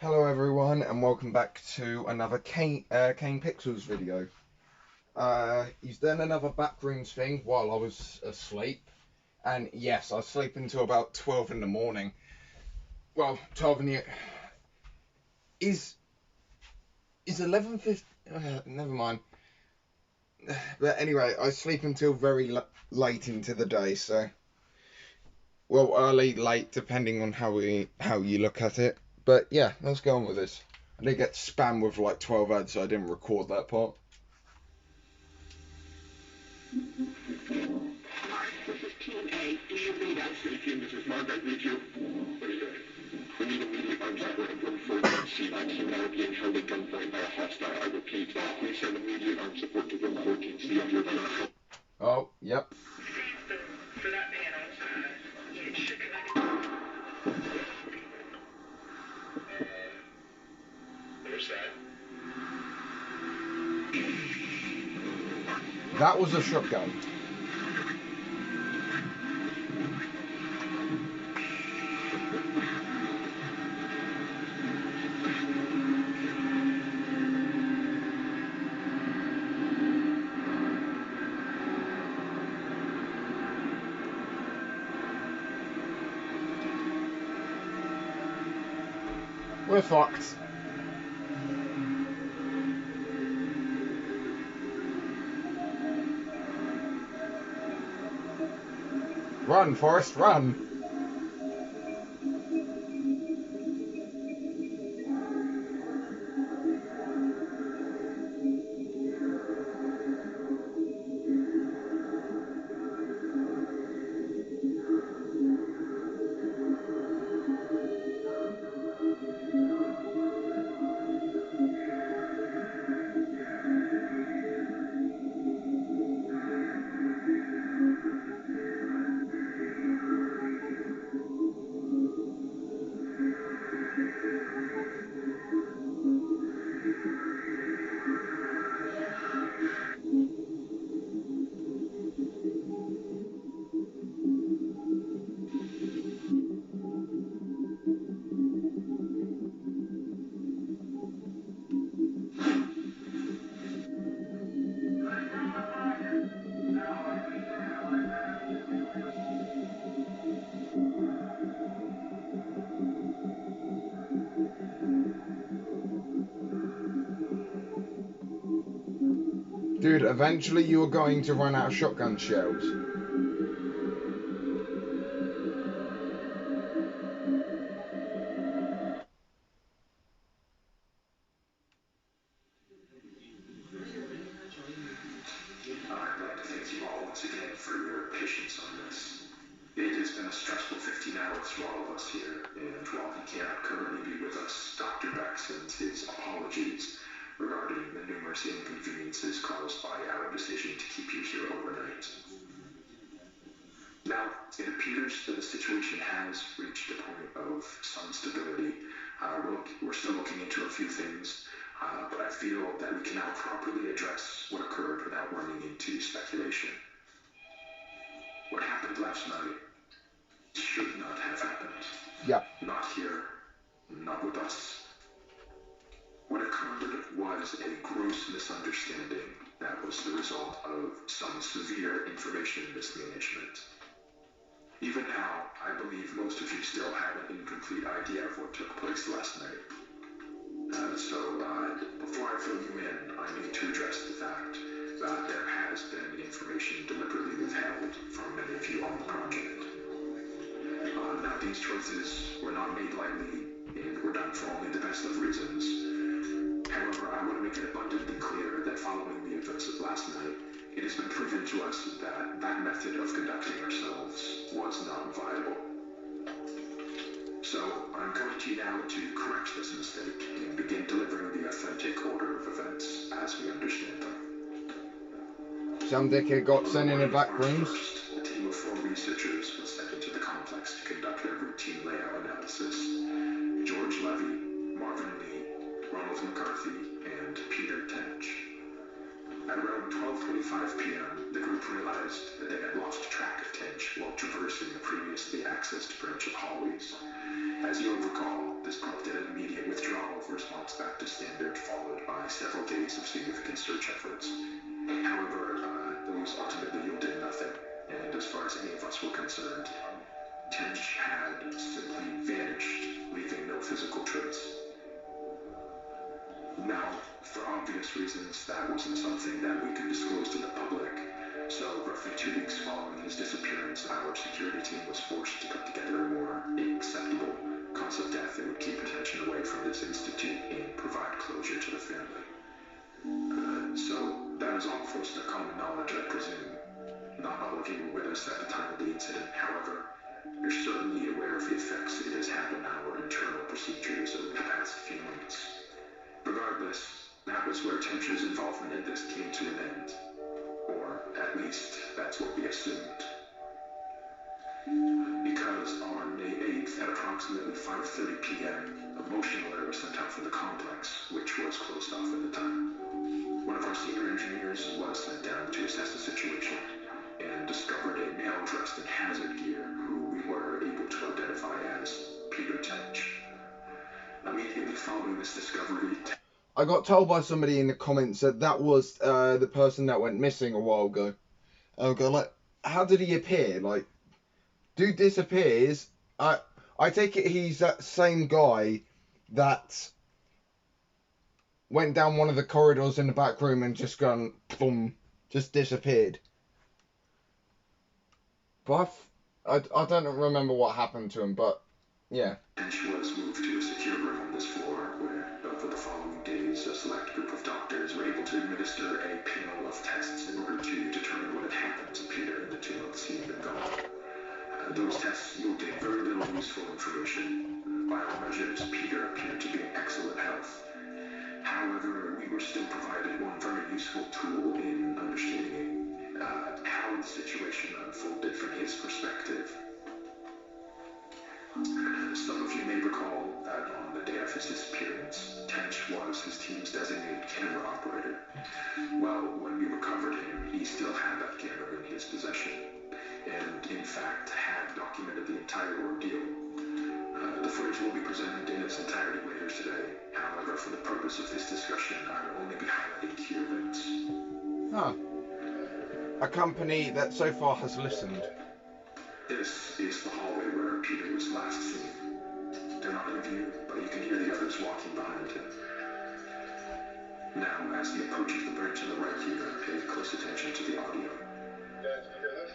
Hello everyone and welcome back to another Kane Pixels video. He's done another Backrooms thing while I was asleep. And yes, I sleep until about 12 in the morning. Well, 12 in the... Is 11:50... never mind. But anyway, I sleep until very late into the day, so... Well, early, late, depending on how you look at it. But yeah, let's go on with this. I did get spammed with like 12 ads, so I didn't record that part. This is Team A. Do you read us? Team, this is Mark. I read you. What is it? We need immediate armed support of room 14C. My team now being held at gunpoint by a hostile. I repeat, please send immediate armed support to room 14C of your vehicle. Oh, yep. For that panel, it should connect. What's that? That was a shotgun. We're fucked. Run, Forrest, run! Dude, eventually you're going to run out of shotgun shells. I'd like to thank you all once again for your patience on this. It has been a stressful 15 hours for all of us here, and while he cannot currently be with us, Dr. Beck sends his apologies regarding the numerous inconveniences caused by our decision to keep you here overnight. Now, it appears that the situation has reached a point of some stability. We're still looking into a few things, but I feel that we can now properly address what occurred without running into speculation. What happened last night should not have happened. Yep. Not here, not with us. What occurred was a gross misunderstanding that was the result of some severe information mismanagement. Even now, I believe most of you still have an incomplete idea of what took place last night. Before I fill you in, I need to address the fact that there has been information deliberately withheld from many of you on the project. Now, these choices were not made lightly, and were done for only the best of reasons. However, I want to make it abundantly clear that following the events of last night, it has been proven to us that that method of conducting ourselves was not viable. So, I'm coming to you now to correct this mistake and begin delivering the authentic order of events as we understand them. Some dickhead got sent in the Backrooms. First, a team of 4 researchers was sent into the complex to conduct their routine layout analysis. George Levy, Marvin Lee, Ronald McCarthy, and Peter Tench. At around 12:25 p.m., the group realized that they had lost track of Tench while traversing the previously accessed branch of hallways. As you'll recall, this prompted an immediate withdrawal significant search efforts. However, those ultimately yielded nothing, and as far as any of us were concerned, Tench had simply vanished, leaving no physical trace. Now, for obvious reasons, that wasn't something that we could disclose to the public. So, roughly 2 weeks following his disappearance, our security team was forced to put together a more acceptable cause of death that would keep attention away from this institute and provide closure to the family. So, that is all close to common knowledge, I presume. Not all of you were with us at the time of the incident, however, you're certainly aware of the effects it has had on our internal procedures over the past few months. Regardless, that was where Tench's involvement in this came to an end. Or, at least, that's what we assumed. Because on May 8th, at approximately 5:30 p.m., a motion alert was sent out from the complex, which was closed off at the time. One of our senior engineers was sent down to assess the situation and discovered a male dressed in hazard gear who we were able to identify as Peter Tench. Immediately following this discovery, I got told by somebody in the comments that that was the person that went missing a while ago. I go like, how did he appear? Like, dude disappears. I take it he's that same guy that went down one of the corridors in the back room and just gone, boom, just disappeared. But I don't remember what happened to him, but yeah. Tench was moved to a secure room on this floor where, over the following days, a select group of doctors were able to administer a panel of tests in order to determine what had happened to Peter in the 2 months he had been gone. Those tests yielded very little useful information. By all measures, Peter appeared to be in excellent health. However, we were still provided one very useful tool in understanding how the situation unfolded from his perspective. Some of you may recall that on the day of his disappearance, Tench was his team's designated camera operator. Well, when we recovered him, he still had that camera in his possession, and in fact had documented the entire ordeal. The footage will be presented in its entirety later today. However, for the purpose of this discussion, I will only be highlighting key events. Huh. A company that so far has listened. This is the hallway where Peter was last seen. They're not in view, but you can hear the others walking behind him. Now, as he approaches the bridge on the right here, pay close attention to the audio. Guys, you hear this?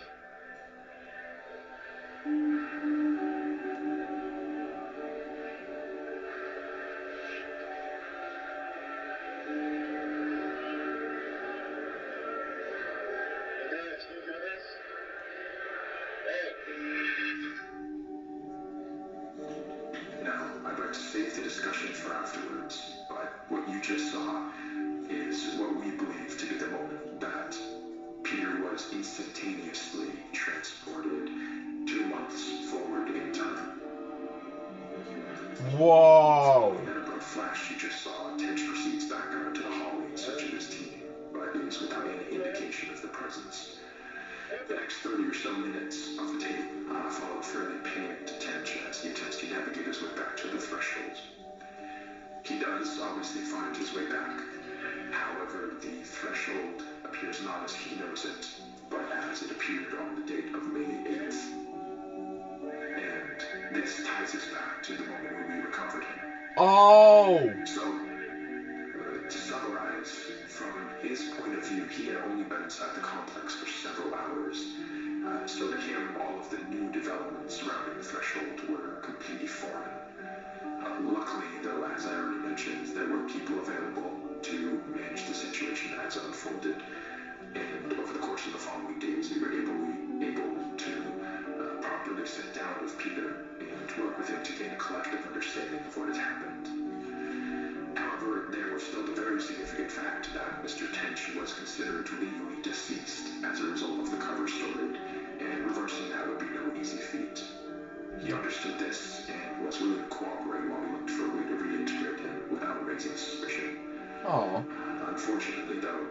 Guys, can you hear this? Hey. Now, I'd like to save the discussion for afterwards, but what you just saw is what we believe to be the moment that Peter was instantaneously transported 2 months forward in time. Whoa! In that abrupt flash you just saw, Tench proceeds back out into the hallway in search of his team, but is without any indication of their presence. The next 30 or so minutes of the tape follow fairly panicked Tench as he attempts to navigate his way back to the threshold. He does obviously find his way back. However, the threshold appears not as he knows it, but as it appeared on the date of May 8th. And this ties us back to the moment when we recovered him. Oh! So, to summarize, from his point of view, he had only been inside the complex for several hours. So to him, all of the new developments surrounding the threshold were completely foreign. Luckily, though, as I already mentioned, there were people available to manage the situation as it unfolded. And over the course of the following days, we were able to properly sit down with Peter and work with him to gain a collective understanding of what had happened. However, there was still the very significant fact that Mr. Tench was considered legally deceased as a result of the cover story, and reversing that would be no easy feat. He understood this and was willing to cooperate while we looked for a way to reintegrate him without raising suspicion. Oh. Unfortunately, though,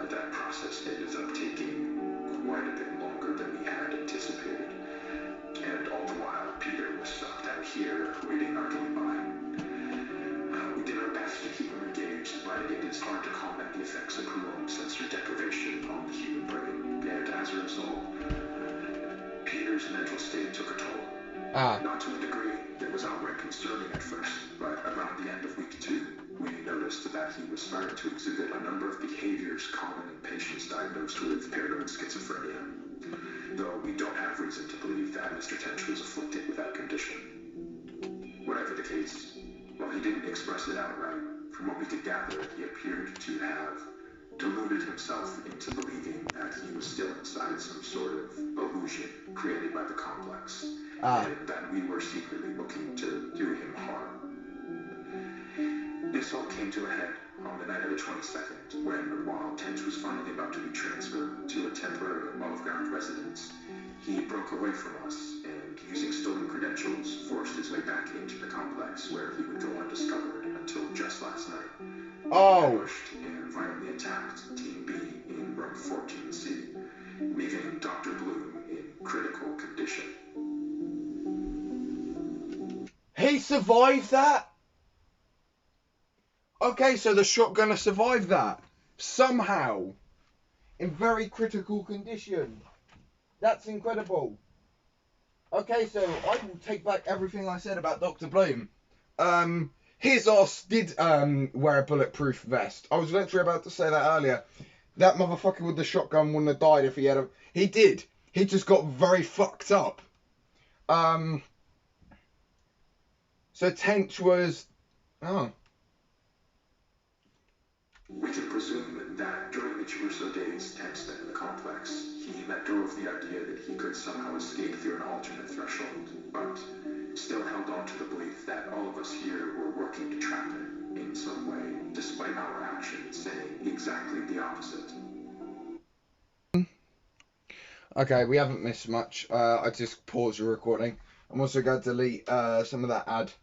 that process ended up taking quite a bit longer than we had anticipated. And all the while, Peter was stuck down here, waiting our game by. We did our best to keep him engaged, but but it is hard to combat the effects of prolonged sensory deprivation on the human brain, and as a result, Peter's mental state took a toll. Not to a degree that was outright concerning at first, but around the end of week 2, we noticed that he was starting to exhibit a number of behaviors common in patients diagnosed with paranoid schizophrenia, though we don't have reason to believe that Mr. Tench was afflicted with that condition. Whatever the case, while he didn't express it outright, from what we could gather, he appeared to have deluded himself into believing that he was still inside some sort of illusion created by the complex, and that we were secretly looking to do him harm. This all came to a head on the night of the 22nd, when, while Tench was finally about to be transferred to a temporary above-ground residence, he broke away from us and, using stolen credentials, forced his way back into the complex, where he would go undiscovered until just last night. Ambushed and violently attacked Team B in room 14C, leaving Dr. Bloom in critical condition. He survived that? Okay, so the shotgunner survived that. Somehow. In very critical condition. That's incredible. Okay, so I will take back everything I said about Dr. Bloom. His ass did wear a bulletproof vest. I was literally about to say that earlier. That motherfucker with the shotgun wouldn't have died if he had a... He did. He just got very fucked up. So Tench was... Oh. We can presume that during the 2 or so days Tench spent in the complex, he let go of the idea that he could somehow escape through an alternate threshold, but still held on to the belief that all of us here were working to trap him in some way, despite our actions saying exactly the opposite. Okay, we haven't missed much. I just paused the recording. I'm also going to delete some of that ad,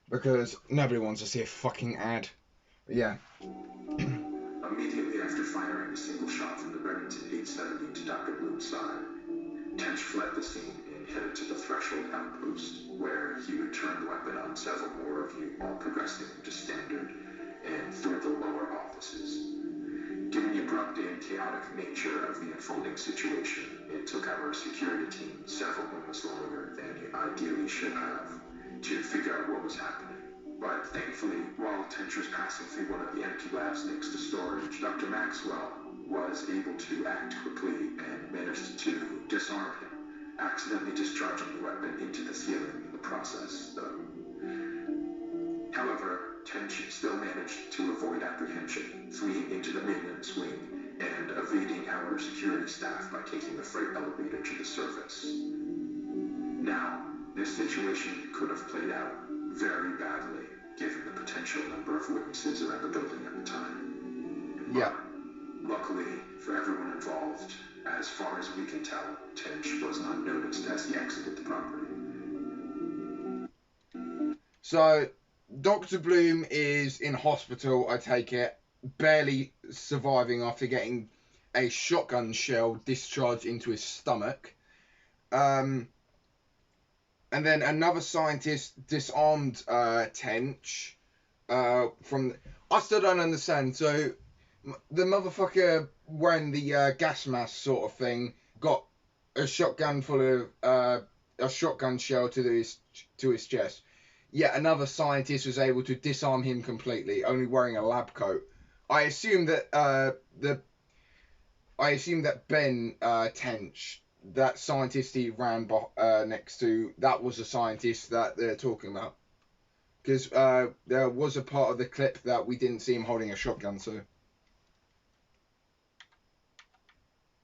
because nobody wants to see a fucking ad. But yeah. Immediately after firing a single shot from the Remington 870 to Dr. Bloom's side, Tench fled the scene and headed to the threshold outpost, where he would turn the weapon on several more of you, all progressing to standard and through the lower offices. Given the abrupt and chaotic nature of the unfolding situation, it took our security team several moments longer than it ideally should have to figure out what was happening. But thankfully, while Tench was passing through one of the empty labs next to storage, Dr. Maxwell was able to act quickly and managed to disarm him, accidentally discharging the weapon into the ceiling in the process, though. However, Tench still managed to avoid apprehension, fleeing into the maintenance wing and evading our security staff by taking the freight elevator to the surface. Now, this situation could have played out very badly, given the potential number of witnesses around the building at the time. Yeah. But luckily for everyone involved, as far as we can tell, Tench was not noticed as he exited the property. So, Dr. Bloom is in hospital, I take it, barely surviving after getting a shotgun shell discharged into his stomach. And then another scientist disarmed Tench from... I still don't understand. So the motherfucker wearing the gas mask sort of thing got a shotgun full of a shotgun shell to his chest. Yet another scientist was able to disarm him completely, only wearing a lab coat. I assume that Ben Tench, that scientist he ran next to, that was the scientist that they're talking about. Because there was a part of the clip that we didn't see him holding a shotgun, so...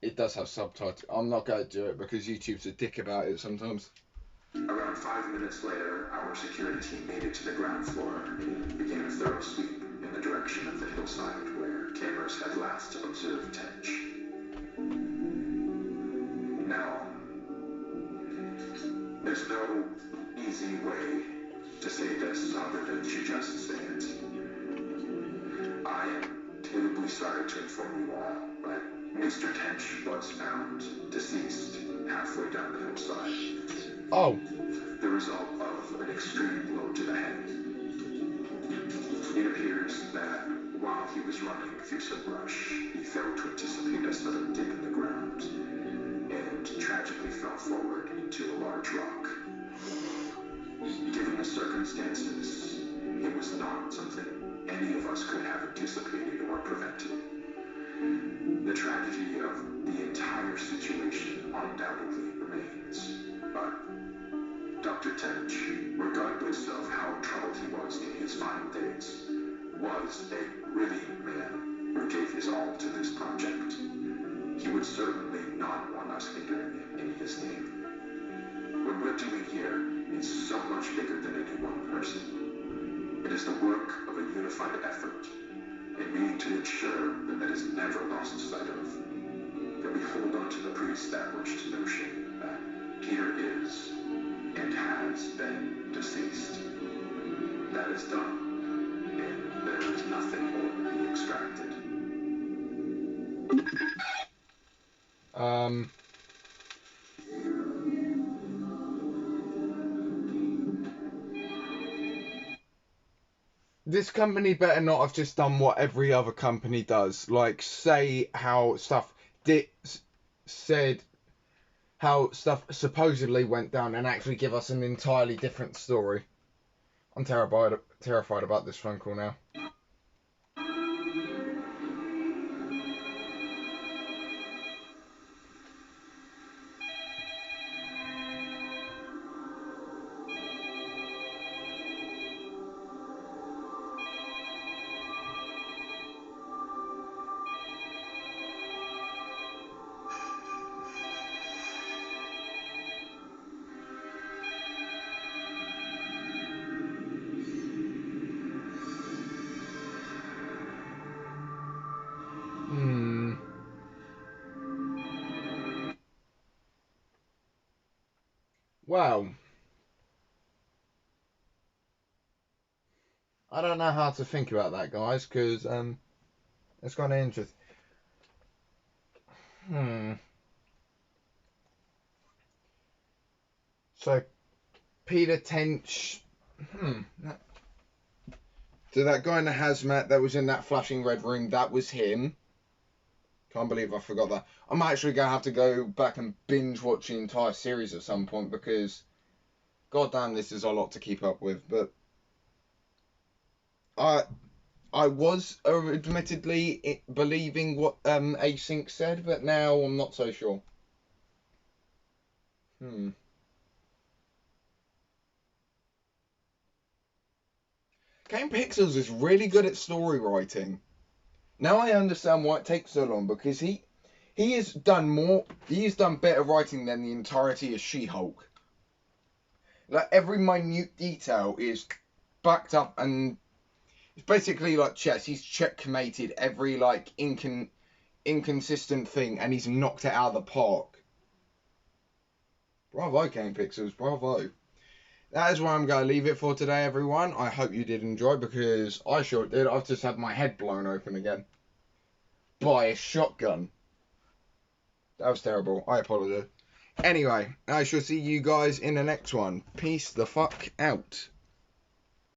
It does have subtitles. I'm not going to do it because YouTube's a dick about it sometimes. Around 5 minutes later, our security team made it to the ground floor and began a thorough sweep in the direction of the hillside where cameras had last observed Tench. Now, there's no easy way to say this other than to just say it. I am terribly sorry to inform you all, but Mr. Tench was found deceased halfway down the hillside. Oh. The result of an extreme blow to the head. It appears that While he was running through some brush, he failed to anticipate a sudden dip in the ground and tragically fell forward into a large rock. Given the circumstances, it was not something any of us could have anticipated or prevented. The tragedy of the entire situation undoubtedly remains, but Dr. Tench, regardless of how troubled he was in his final days, was a brilliant man who gave his all to this project. He would certainly not want us hindering it in his name. What we're doing here is so much bigger than any one person. It is the work of a unified effort, and we need to ensure that is never lost sight of. That we hold on to the pre-established notion that Peter is and has been deceased. That is done, and there is nothing more to be extracted. This company better not have just done what every other company does, like say how stuff said how stuff supposedly went down and actually give us an entirely different story. I'm terrified about this phone call now. Well, I don't know how to think about that, guys, because it's kind of interesting. So, Peter Tench. So that guy in the hazmat that was in that flashing red room, that was him. Can't believe I forgot that. I'm actually going to have to go back and binge watch the entire series at some point because, goddamn, this is a lot to keep up with. But I was admittedly believing what Async said, but now I'm not so sure. Game Pixels is really good at story writing. Now I understand why it takes so long, because he has done better writing than the entirety of She-Hulk. Like every minute detail is backed up, and it's basically like chess. He's checkmated every like inconsistent thing, and he's knocked it out of the park. Bravo, Game Pixels, bravo. That is where I'm going to leave it for today, everyone. I hope you did enjoy, because I sure did. I've just had my head blown open again by a shotgun. That was terrible. I apologize. Anyway, I shall see you guys in the next one. Peace the fuck out.